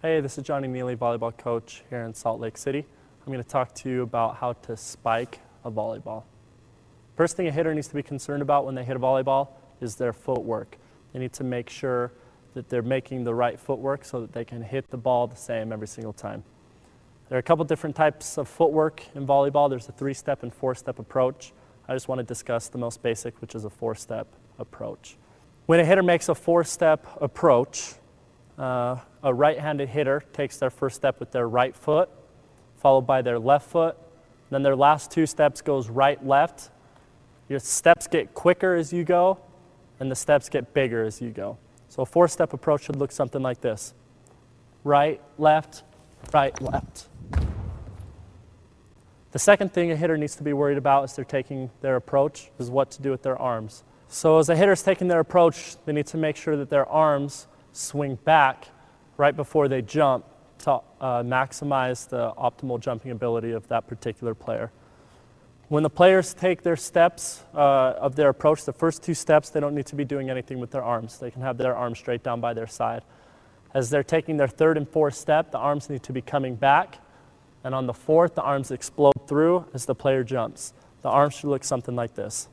Hey, this is Johnny Neely, volleyball coach here in Salt Lake City. I'm going to talk to you about how to spike a volleyball. First thing a hitter needs to be concerned about when they hit a volleyball is their footwork. They need to make sure that they're making the right footwork so that they can hit the ball the same every single time. There are a couple different types of footwork in volleyball. There's a 3-step and 4-step approach. I just want to discuss the most basic, which is a 4-step approach. When a hitter makes a 4-step approach, a right-handed hitter takes their first step with their right foot, followed by their left foot. Then their last 2 steps goes right-left. Your steps get quicker as you go, and the steps get bigger as you go. So a 4-step approach should look something like this. Right, left, right, left. The second thing a hitter needs to be worried about as they're taking their approach is what to do with their arms. So as a hitter's taking their approach, they need to make sure that their arms swing back right before they jump to maximize the optimal jumping ability of that particular player. When the players take their steps of their approach, the first 2 steps, they don't need to be doing anything with their arms. They can have their arms straight down by their side. As they're taking their 3rd and 4th step, the arms need to be coming back. And on the 4th, the arms explode through as the player jumps. The arms should look something like this.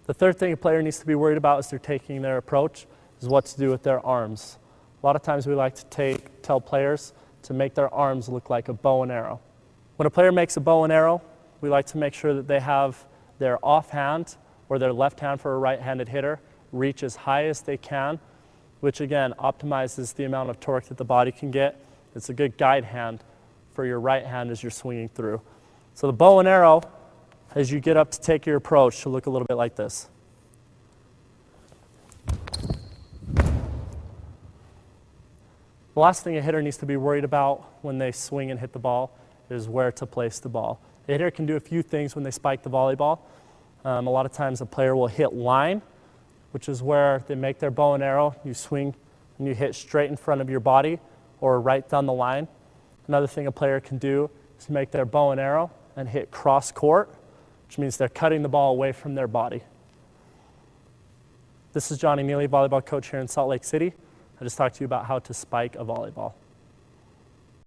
The third thing a player needs to be worried about as they're taking their approach is what to do with their arms. A lot of times we like to tell players to make their arms look like a bow and arrow. When a player makes a bow and arrow, we like to make sure that they have their offhand or their left hand for a right-handed hitter reach as high as they can, which again optimizes the amount of torque that the body can get. It's a good guide hand for your right hand as you're swinging through. So the bow and arrow, as you get up to take your approach, should look a little bit like this. The last thing a hitter needs to be worried about when they swing and hit the ball is where to place the ball. A hitter can do a few things when they spike the volleyball. A lot of times a player will hit line, which is where they make their bow and arrow. You swing and you hit straight in front of your body or right down the line. Another thing a player can do is make their bow and arrow and hit cross court, which means they're cutting the ball away from their body. This is Johnny Neely, volleyball coach here in Salt Lake City. I just talked to you about how to spike a volleyball.